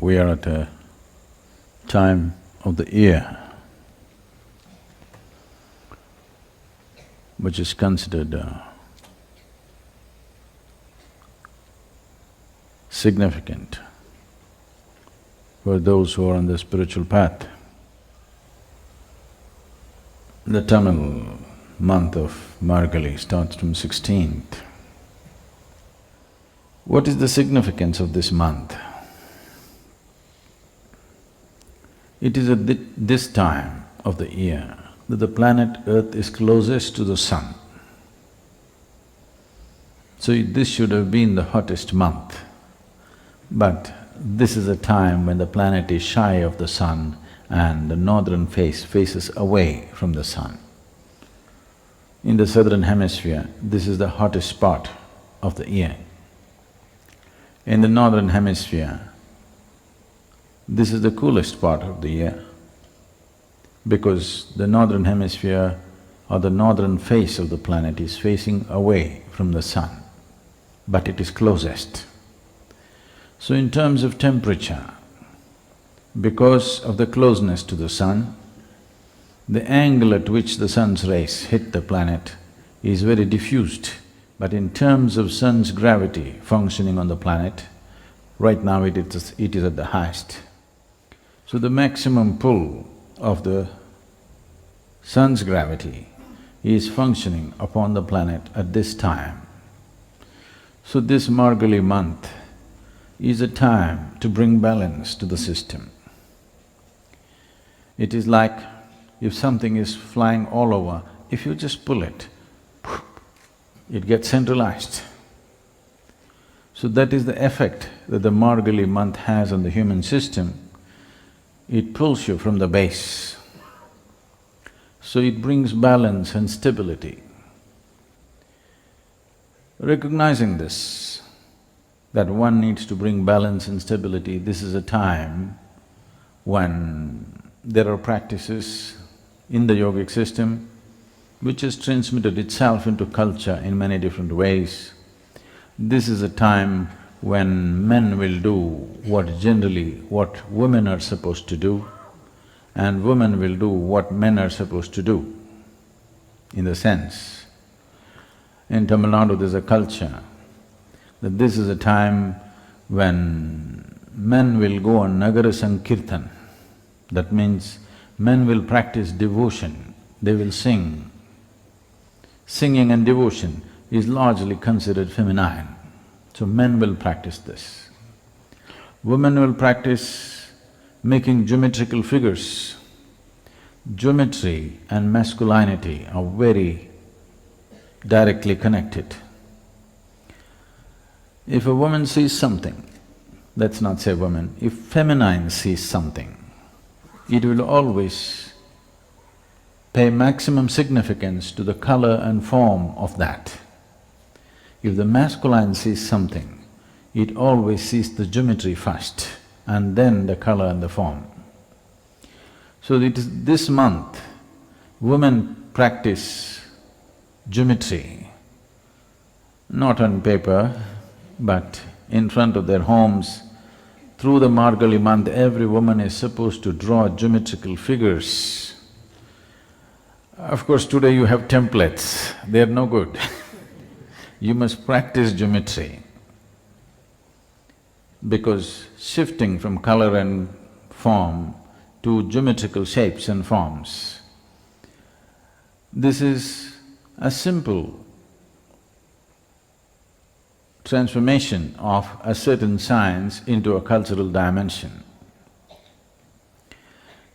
we are at a time of the year which is considered significant for those who are on the spiritual path. The Tamil month of Margazhi starts from 16th. What is the significance of this month? It is at this time of the year that the planet Earth is closest to the sun. So this should have been the hottest month, but this is a time when the planet is shy of the sun and the northern face faces away from the sun. In the southern hemisphere, this is the hottest spot of the year. In the northern hemisphere, this is the coolest part of the year, because the northern hemisphere or the northern face of the planet is facing away from the sun, but it is closest. So in terms of temperature, because of the closeness to the sun, the angle at which the sun's rays hit the planet is very diffused. But in terms of sun's gravity functioning on the planet, right now it is at the highest. So the maximum pull of the sun's gravity is functioning upon the planet at this time. So this Margazhi month is a time to bring balance to the system. It is like if something is flying all over, if you just pull it, it gets centralized. So that is the effect that the Margazhi month has on the human system. It pulls you from the base. So it brings balance and stability. Recognizing this, that one needs to bring balance and stability, this is a time when there are practices in the yogic system which has transmitted itself into culture in many different ways. This is a time when men will do what women are supposed to do, and women will do what men are supposed to do, in the sense. In Tamil Nadu there's a culture that this is a time when men will go on Nagara Sankirtan. That means men will practice devotion, they will sing. Singing and devotion is largely considered feminine, so men will practice this. Women will practice making geometrical figures. Geometry and masculinity are very directly connected. If a woman sees something, let's not say woman, if feminine sees something, it will always pay maximum significance to the color and form of that. If the masculine sees something, it always sees the geometry first and then the color and the form. So it is this month, women practice geometry, not on paper, but in front of their homes. Through the Margazhi month, every woman is supposed to draw geometrical figures. Of course, today you have templates, they're no good. You must practice geometry, because shifting from color and form to geometrical shapes and forms, this is a simple transformation of a certain science into a cultural dimension.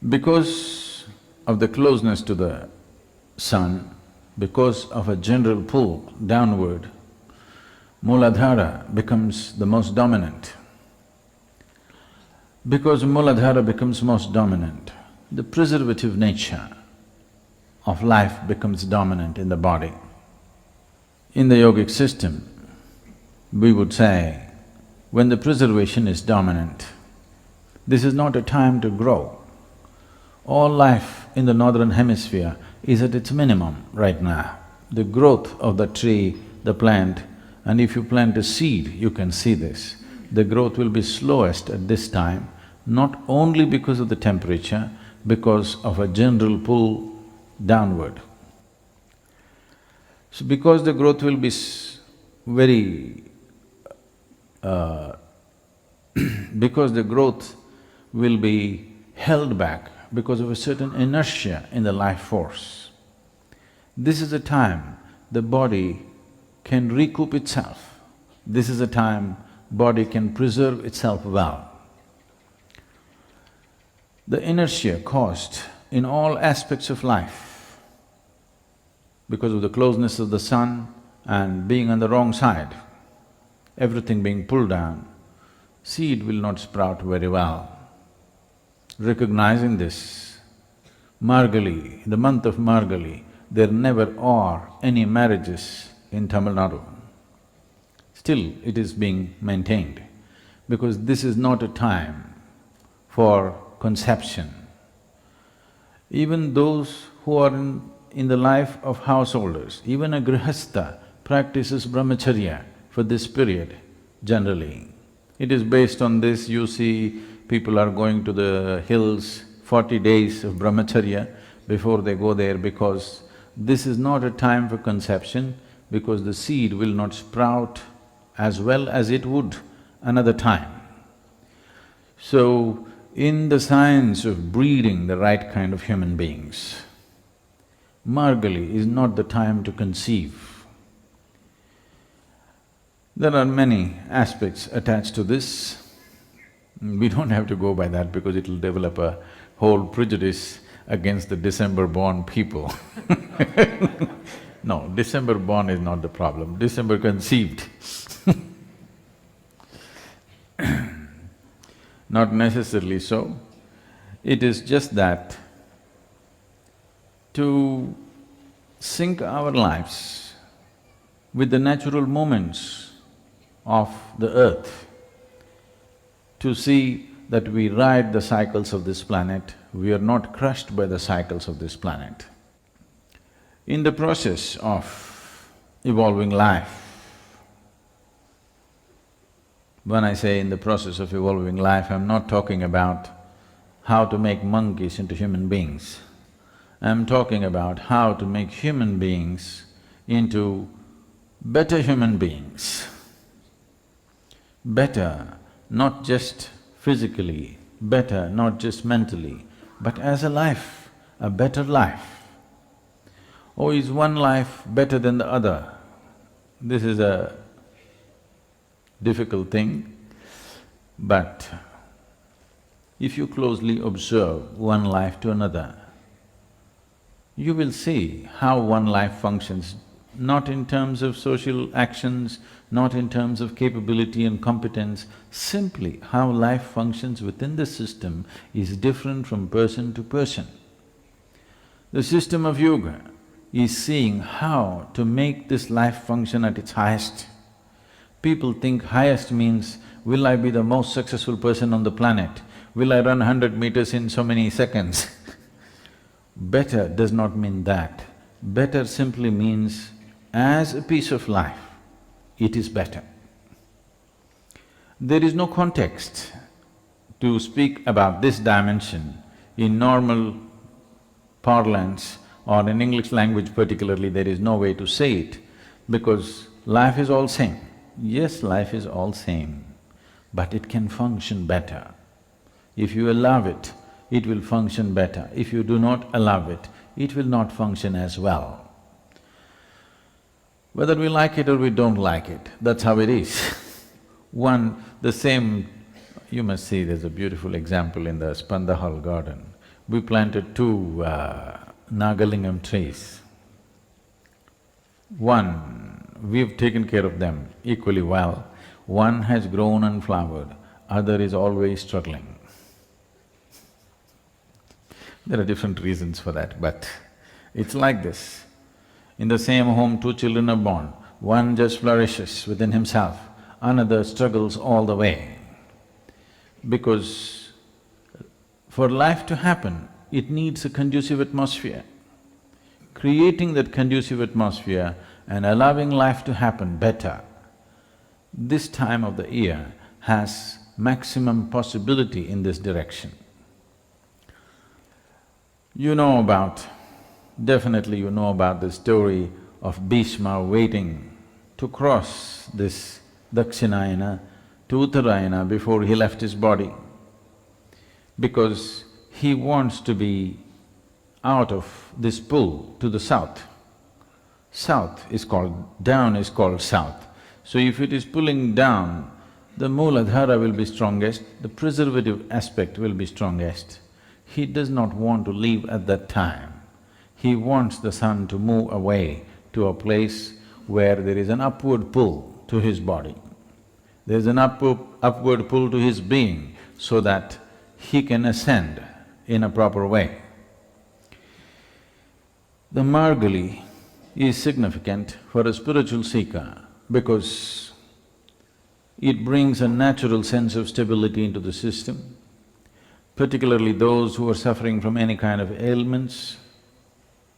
Because of the closeness to the sun, because of a general pull downward, Mooladhara becomes the most dominant. Because Mooladhara becomes most dominant, the preservative nature of life becomes dominant in the body. In the yogic system, we would say, when the preservation is dominant, this is not a time to grow. All life in the northern hemisphere is at its minimum right now. The growth of the tree, the plant, and if you plant a seed, you can see this. The growth will be slowest at this time not only because of the temperature, because of a general pull downward. So because the growth will be very… because the growth will be held back because of a certain inertia in the life force, this is a time the body can recoup itself. This is a time body can preserve itself well. The inertia caused in all aspects of life because of the closeness of the sun and being on the wrong side, everything being pulled down, seed will not sprout very well. Recognizing this, Margazhi, the month of Margazhi, there never are any marriages in Tamil Nadu. Still, it is being maintained because this is not a time for conception. Even those who are in the life of householders, even a grihastha practices brahmacharya for this period generally. It is based on this, you see people are going to the hills 40 days of brahmacharya before they go there, because this is not a time for conception, because the seed will not sprout as well as it would another time. So, in the science of breeding the right kind of human beings, Margazhi is not the time to conceive. There are many aspects attached to this. We don't have to go by that because it'll develop a whole prejudice against the December-born people. No, December-born is not the problem, December conceived. Not necessarily so. It is just that to sync our lives with the natural movements of the earth, to see that we ride the cycles of this planet, we are not crushed by the cycles of this planet. In the process of evolving life, when I say in the process of evolving life, I'm not talking about how to make monkeys into human beings. I'm talking about how to make human beings into better human beings. Better, not just physically, better, not just mentally, but as a life, a better life. Oh, is one life better than the other? This is a difficult thing, but if you closely observe one life to another, you will see how one life functions, not in terms of social actions, not in terms of capability and competence, simply how life functions within the system is different from person to person. The system of yoga is seeing how to make this life function at its highest. People think highest means, will I be the most successful person on the planet? Will I run 100 meters in so many seconds? Better does not mean that. Better simply means, as a piece of life, it is better. There is no context to speak about this dimension in normal parlance or in English language particularly. There is no way to say it because life is all same. Yes, life is all same, but it can function better. If you allow it, it will function better. If you do not allow it, it will not function as well. Whether we like it or we don't like it, that's how it is. You must see, there's a beautiful example in the Spanda Hall garden. We planted two Nagalingam trees. One, we've taken care of them equally well. One has grown and flowered, other is always struggling. There are different reasons for that, but it's like this. In the same home, two children are born. One just flourishes within himself, another struggles all the way. Because for life to happen, it needs a conducive atmosphere. Creating that conducive atmosphere and allowing life to happen better, this time of the year has maximum possibility in this direction. Definitely you know about the story of Bhishma waiting to cross this Dakshinayana to Uttarayana before he left his body, because he wants to be out of this pull to the south. Down is called south. So if it is pulling down, the Mooladhara will be strongest, the preservative aspect will be strongest. He does not want to leave at that time. He wants the sun to move away to a place where there is an upward pull to his body. There is an upward pull to his being so that he can ascend in a proper way. The Margazhi is significant for a spiritual seeker because it brings a natural sense of stability into the system, particularly those who are suffering from any kind of ailments,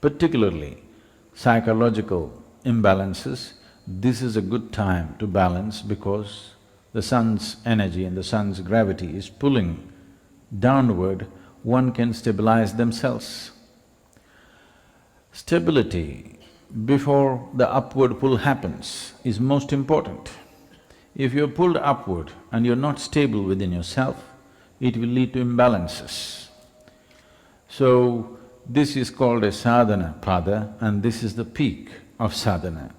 particularly psychological imbalances. This is a good time to balance because the sun's energy and the sun's gravity is pulling downward, one can stabilize themselves. Stability before the upward pull happens is most important. If you're pulled upward and you're not stable within yourself, it will lead to imbalances. So, this is called a sadhana pada, and this is the peak of sadhana,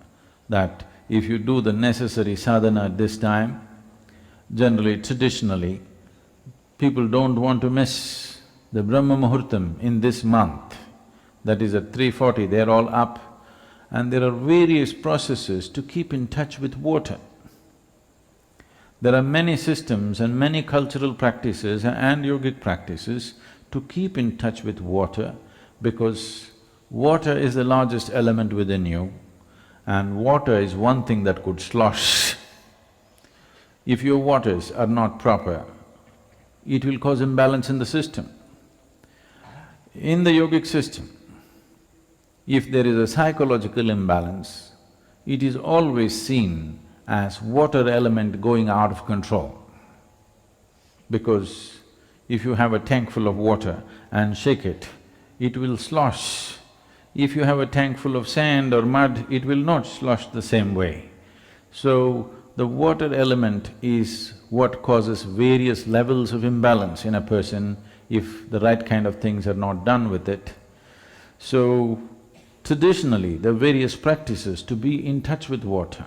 that if you do the necessary sadhana at this time, generally, traditionally, people don't want to miss the Brahma Muhurtam in this month, that is at 3:40, they're all up, and there are various processes to keep in touch with water. There are many systems and many cultural practices and yogic practices to keep in touch with water, because water is the largest element within you, and water is one thing that could slosh. If your waters are not proper, it will cause imbalance in the system. In the yogic system, if there is a psychological imbalance, it is always seen as water element going out of control. Because if you have a tank full of water and shake it, it will slosh. If you have a tank full of sand or mud, it will not slosh the same way. So, the water element is what causes various levels of imbalance in a person if the right kind of things are not done with it. So, traditionally, there are various practices to be in touch with water.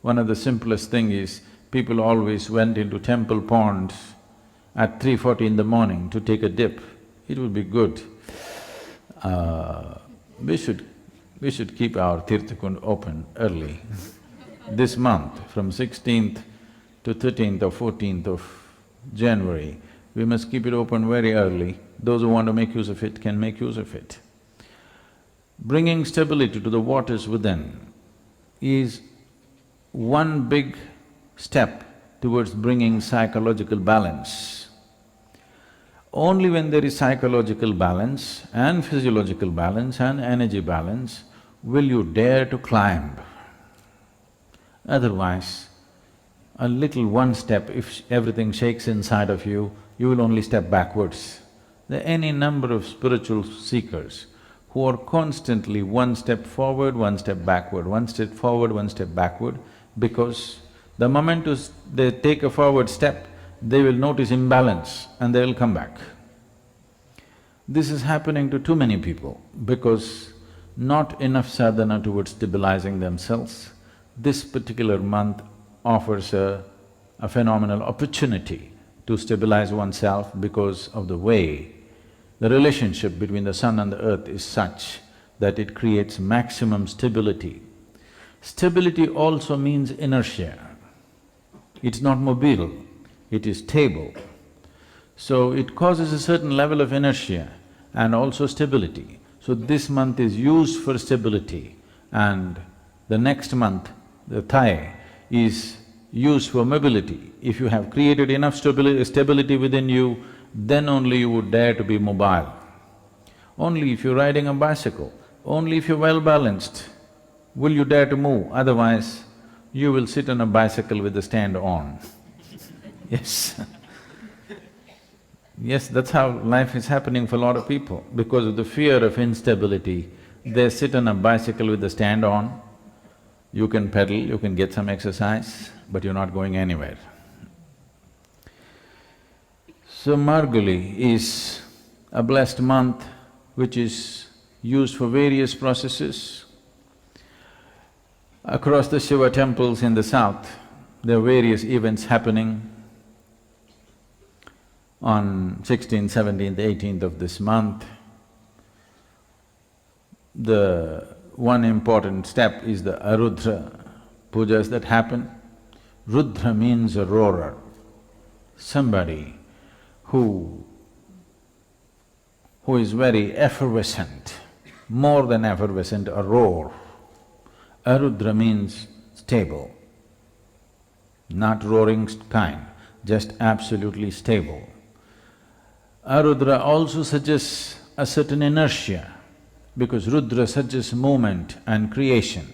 One of the simplest thing is, people always went into temple ponds at 3:40 in the morning to take a dip. It would be good. We should keep our Tirthakund open early. This month, from 16th to 13th or 14th of January, we must keep it open very early. Those who want to make use of it can make use of it. Bringing stability to the waters within is one big step towards bringing psychological balance. Only when there is psychological balance and physiological balance and energy balance will you dare to climb. Otherwise, a little one step, if everything shakes inside of you, you will only step backwards. There are any number of spiritual seekers who are constantly one step forward, one step backward, one step forward, one step backward, because the moment they take a forward step, they will notice imbalance and they will come back. This is happening to too many people because not enough sadhana towards stabilizing themselves. This particular month offers a phenomenal opportunity to stabilize oneself because of the way the relationship between the sun and the earth is such that it creates maximum stability. Stability also means inertia. It's not mobile, it is stable. So it causes a certain level of inertia and also stability. So this month is used for stability, and the next month, the thigh, is used for mobility. If you have created enough stability within you, then only you would dare to be mobile. Only if you're riding a bicycle, only if you're well balanced, will you dare to move, otherwise you will sit on a bicycle with the stand on. Yes. Yes, that's how life is happening for a lot of people. Because of the fear of instability, they sit on a bicycle with the stand on, you can pedal, you can get some exercise, but you're not going anywhere. So Margazhi is a blessed month which is used for various processes. Across the Shiva temples in the south, there are various events happening. On 16th, 17th, 18th of this month, the one important step is the Arudra pujas that happen. Rudra means a roarer, somebody who is very effervescent, more than effervescent, a roar. Arudra means stable, not roaring kind, just absolutely stable. Arudra also suggests a certain inertia, because Rudra suggests movement and creation.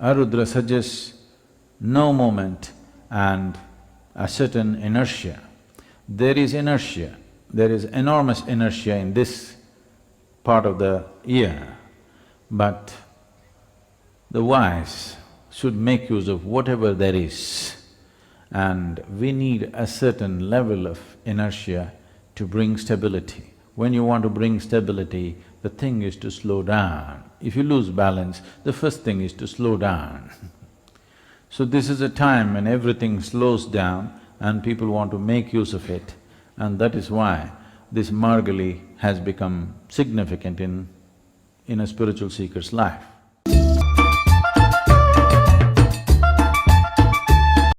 Arudra suggests no movement and a certain inertia. There is inertia, there is enormous inertia in this part of the year, but the wise should make use of whatever there is, and we need a certain level of inertia to bring stability. When you want to bring stability, the thing is to slow down. If you lose balance, the first thing is to slow down. So this is a time when everything slows down and people want to make use of it, and that is why this Margazhi has become significant in a spiritual seeker's life.